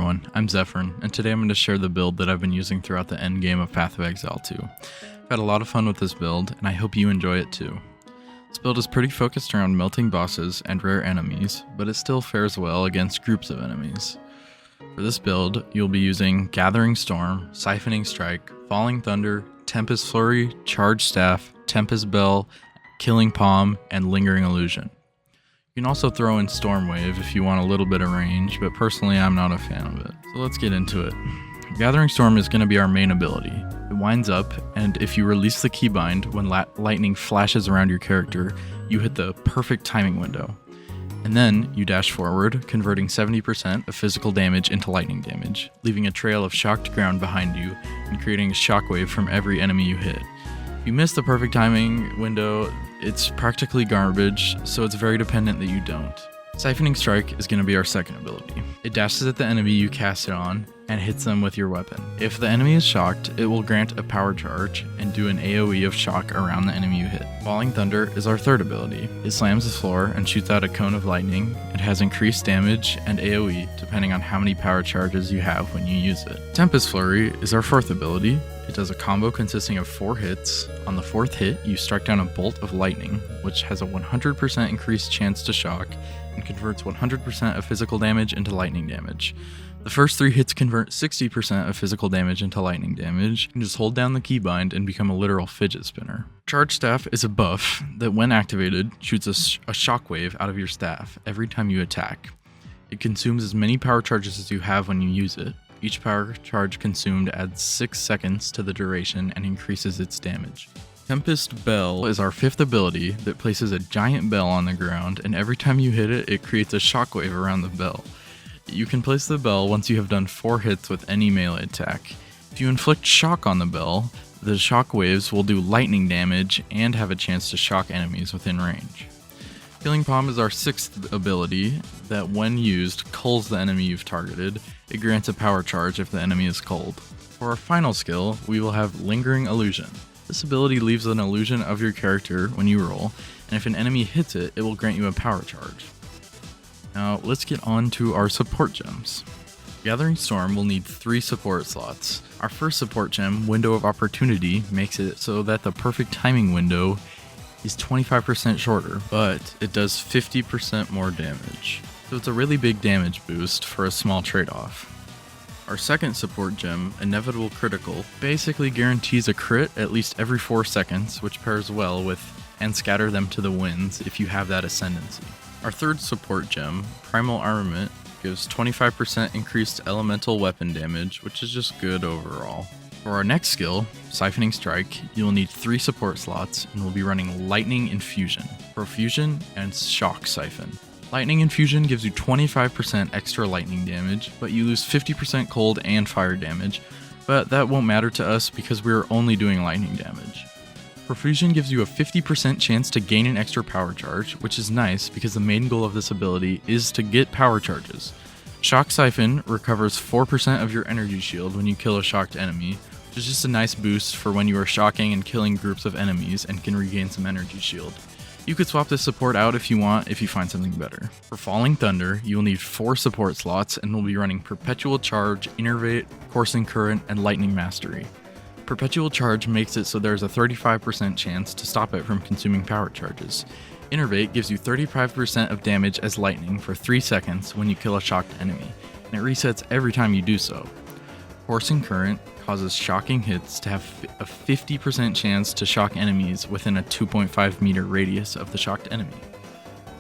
everyone, I'm Zephyrin, and today I'm going to share the build that I've been using throughout the endgame of Path of Exile 2. I've had a lot of fun with this build, and I hope you enjoy it too. This build is pretty focused around melting bosses and rare enemies, but it still fares well against groups of enemies. For this build, you'll be using Gathering Storm, Siphoning Strike, Falling Thunder, Tempest Flurry, Charge Staff, Tempest Bell, Killing Palm, and Lingering Illusion. You can also throw in Storm Wave if you want a little bit of range, but personally I'm not a fan of it. So let's get into it. Gathering Storm is going to be our main ability. It winds up, and if you release the keybind when lightning flashes around your character, you hit the perfect timing window. And then you dash forward, converting 70% of physical damage into lightning damage, leaving a trail of shocked ground behind you and creating a shockwave from every enemy you hit. If you miss the perfect timing window, it's practically garbage, so it's very dependent that you don't. Siphoning Strike is going to be our second ability. It dashes at the enemy you cast it on and hits them with your weapon. If the enemy is shocked, it will grant a power charge and do an AoE of shock around the enemy you hit. Falling Thunder is our third ability. It slams the floor and shoots out a cone of lightning. It has increased damage and AoE depending on how many power charges you have when you use it. Tempest Flurry is our fourth ability. It does a combo consisting of 4 hits. On the 4th hit, you strike down a bolt of lightning, which has a 100% increased chance to shock and converts 100% of physical damage into lightning damage. The first 3 hits convert 60% of physical damage into lightning damage. You can just hold down the keybind and become a literal fidget spinner. Charge Staff is a buff that, when activated, shoots a shockwave out of your staff every time you attack. It consumes as many power charges as you have when you use it. Each power charge consumed adds 6 seconds to the duration and increases its damage. Tempest Bell is our 5th ability that places a giant bell on the ground, and every time you hit it, it creates a shockwave around the bell. You can place the bell once you have done 4 hits with any melee attack. If you inflict shock on the bell, the shockwaves will do lightning damage and have a chance to shock enemies within range. Killing Palm is our 6th ability that, when used, culls the enemy you've targeted. It grants a power charge if the enemy is culled. For our final skill, we will have Lingering Illusion. This ability leaves an illusion of your character when you roll, and if an enemy hits it, it will grant you a power charge. Now, let's get on to our support gems. Gathering Storm will need 3 support slots. Our first support gem, Window of Opportunity, makes it so that the perfect timing window is 25% shorter, but it does 50% more damage. So it's a really big damage boost for a small trade-off. Our second support gem, Inevitable Critical, basically guarantees a crit at least every 4 seconds, which pairs well with and scatter them to the winds if you have that ascendancy. Our third support gem, Primal Armament, gives 25% increased elemental weapon damage, which is just good overall. For our next skill, Siphoning Strike, you'll need 3 support slots and we'll be running Lightning Infusion, Profusion, and Shock Siphon. Lightning Infusion gives you 25% extra lightning damage, but you lose 50% cold and fire damage, but that won't matter to us because we're only doing lightning damage. Profusion gives you a 50% chance to gain an extra power charge, which is nice because the main goal of this ability is to get power charges. Shock Siphon recovers 4% of your energy shield when you kill a shocked enemy, which is just a nice boost for when you are shocking and killing groups of enemies and can regain some energy shield. You could swap this support out if you want, if you find something better. For Falling Thunder, you will need 4 support slots and will be running Perpetual Charge, Innervate, Coursing Current, and Lightning Mastery. Perpetual Charge makes it so there's a 35% chance to stop it from consuming power charges. Innervate gives you 35% of damage as lightning for 3 seconds when you kill a shocked enemy, and it resets every time you do so. Coursing Current causes shocking hits to have a 50% chance to shock enemies within a 2.5 meter radius of the shocked enemy.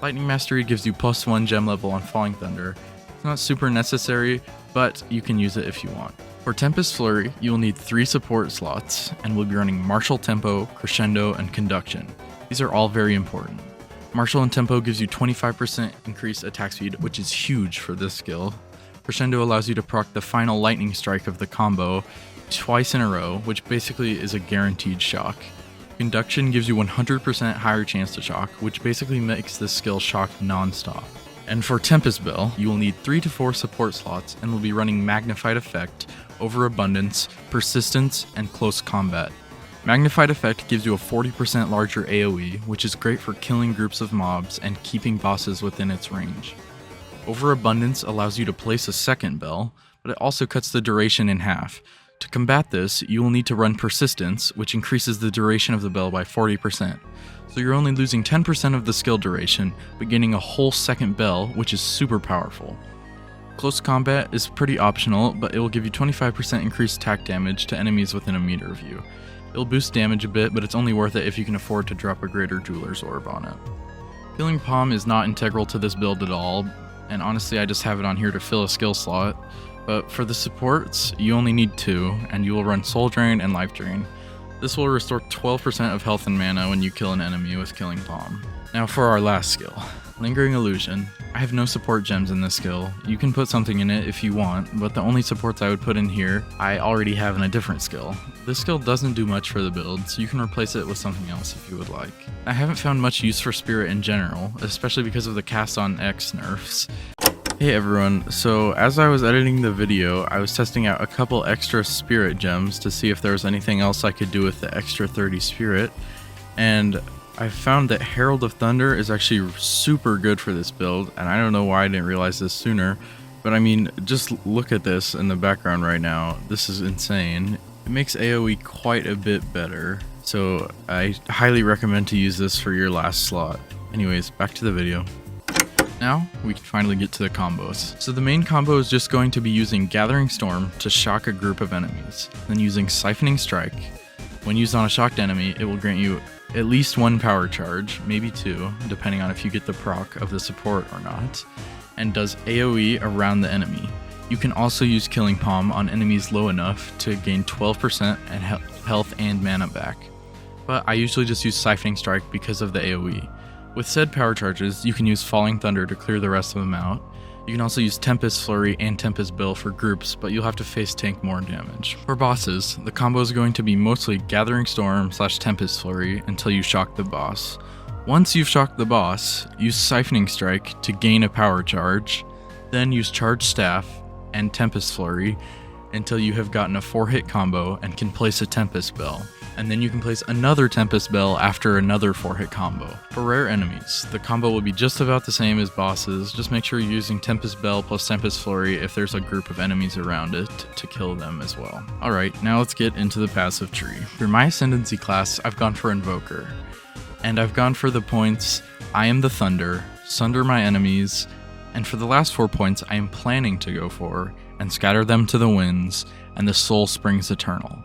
Lightning Mastery gives you +1 gem level on Falling Thunder. It's not super necessary, but you can use it if you want. For Tempest Flurry, you will need 3 support slots, and we'll be running Martial Tempo, Crescendo, and Conduction. These are all very important. Martial and Tempo gives you 25% increased attack speed, which is huge for this skill. Crescendo allows you to proc the final lightning strike of the combo twice in a row, which basically is a guaranteed shock. Conduction gives you 100% higher chance to shock, which basically makes this skill shock non-stop. And for Tempest Bell, you will need 3 to 4 support slots and will be running Magnified Effect, Overabundance, Persistence, and Close Combat. Magnified Effect gives you a 40% larger AoE, which is great for killing groups of mobs and keeping bosses within its range. Overabundance allows you to place a second bell, but it also cuts the duration in half. To combat this, you will need to run Persistence, which increases the duration of the bell by 40%. So you're only losing 10% of the skill duration, but gaining a whole second bell, which is super powerful. Close combat is pretty optional, but it will give you 25% increased attack damage to enemies within a meter of you. It'll boost damage a bit, but it's only worth it if you can afford to drop a greater Jeweler's Orb on it. Killing Palm is not integral to this build at all, and honestly I just have it on here to fill a skill slot, but for the supports, you only need 2, and you will run Soul Drain and Life Drain. This will restore 12% of health and mana when you kill an enemy with Killing Palm. Now for our last skill, Lingering Illusion. I have no support gems in this skill. You can put something in it if you want, but the only supports I would put in here, I already have in a different skill. This skill doesn't do much for the build, so you can replace it with something else if you would like. I haven't found much use for Spirit in general, especially because of the Cast on X nerfs. Hey everyone, so as I was editing the video, I was testing out a couple extra Spirit gems to see if there was anything else I could do with the extra 30 Spirit, and I found that Herald of Thunder is actually super good for this build, and I don't know why I didn't realize this sooner, but I mean, just look at this in the background right now. This is insane. It makes AoE quite a bit better, so I highly recommend to use this for your last slot. Anyways, back to the video. Now, we can finally get to the combos. So the main combo is just going to be using Gathering Storm to shock a group of enemies, then using Siphoning Strike. When used on a shocked enemy, it will grant you at least 1 power charge, maybe 2, depending on if you get the proc of the support or not, and does AoE around the enemy. You can also use Killing Palm on enemies low enough to gain 12% and health and mana back, but I usually just use Siphoning Strike because of the AoE. With said power charges, you can use Falling Thunder to clear the rest of them out. You can also use Tempest Flurry and Tempest Bill for groups, but you'll have to face tank more damage. For bosses, the combo is going to be mostly Gathering Storm / Tempest Flurry until you shock the boss. Once you've shocked the boss, use Siphoning Strike to gain a power charge, then use Charge Staff and Tempest Flurry until you have gotten a 4-hit combo and can place a Tempest Bell. And then you can place another Tempest Bell after another 4-hit combo. For rare enemies, the combo will be just about the same as bosses, just make sure you're using Tempest Bell plus Tempest Flurry if there's a group of enemies around it to kill them as well. Alright, now let's get into the passive tree. For my Ascendancy class, I've gone for Invoker. And I've gone for the points, I am the Thunder, Sunder my enemies, and for the last 4 points I am planning to go for, and Scatter them to the winds, and the Soul Springs Eternal.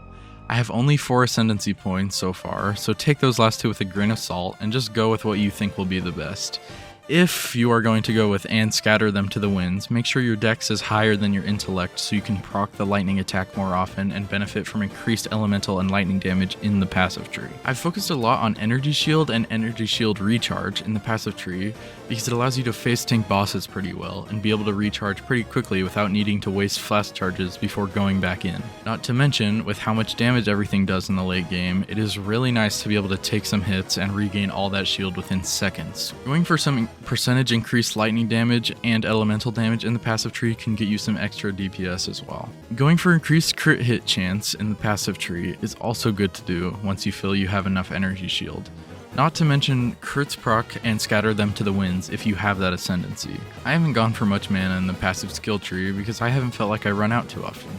I have only 4 Ascendancy points so far, so take those last 2 with a grain of salt and just go with what you think will be the best. If you are going to go with and Scatter them to the winds, make sure your dex is higher than your intellect so you can proc the lightning attack more often and benefit from increased elemental and lightning damage in the passive tree. I've focused a lot on Energy Shield and Energy Shield Recharge in the passive tree because it allows you to face tank bosses pretty well and be able to recharge pretty quickly without needing to waste flash charges before going back in. Not to mention, with how much damage everything does in the late game, it is really nice to be able to take some hits and regain all that shield within seconds. Going for some percentage increased lightning damage and elemental damage in the passive tree can get you some extra DPS as well. Going for increased crit hit chance in the passive tree is also good to do once you feel you have enough energy shield. Not to mention crits proc and Scatter them to the winds if you have that Ascendancy. I haven't gone for much mana in the passive skill tree because I haven't felt like I run out too often.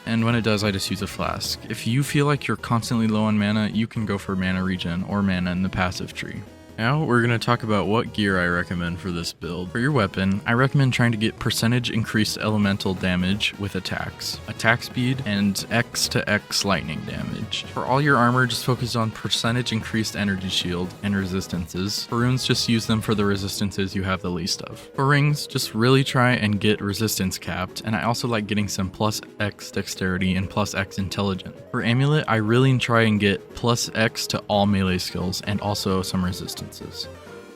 And when it does, I just use a flask. If you feel like you're constantly low on mana, you can go for mana regen or mana in the passive tree. Now we're going to talk about what gear I recommend for this build. For your weapon, I recommend trying to get percentage increased elemental damage with attacks, attack speed, and X to X lightning damage. For all your armor, just focus on percentage increased energy shield and resistances. For runes, just use them for the resistances you have the least of. For rings, just really try and get resistance capped, and I also like getting some plus X dexterity and plus X intelligent. For amulet, I really try and get plus X to all melee skills and also some resistance.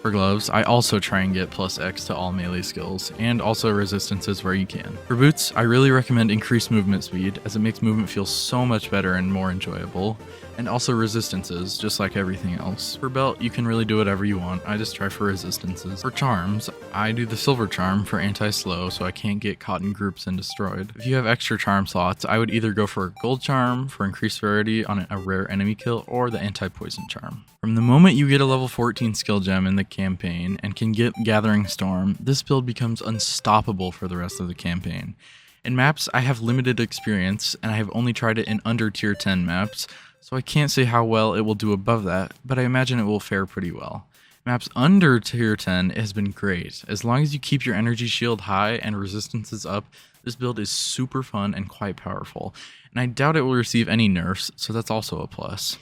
For gloves, I also try and get plus X to all melee skills, and also resistances where you can. For boots, I really recommend increased movement speed, as it makes movement feel so much better and more enjoyable, and also resistances, just like everything else. For belt, you can really do whatever you want, I just try for resistances. For charms, I do the silver charm for anti-slow so I can't get caught in groups and destroyed. If you have extra charm slots, I would either go for a gold charm for increased rarity on a rare enemy kill, or the anti-poison charm. From the moment you get a level 14 skill gem in the campaign and can get Gathering Storm, this build becomes unstoppable for the rest of the campaign. In maps, I have limited experience, and I have only tried it in under tier 10 maps, so I can't say how well it will do above that, but I imagine it will fare pretty well. Maps under tier 10 has been great. As long as you keep your energy shield high and resistance is up, this build is super fun and quite powerful, and I doubt it will receive any nerfs, so that's also a plus.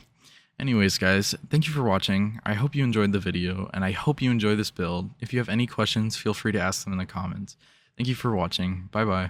Anyways guys, thank you for watching. I hope you enjoyed the video, and I hope you enjoy this build. If you have any questions, feel free to ask them in the comments. Thank you for watching. Bye bye.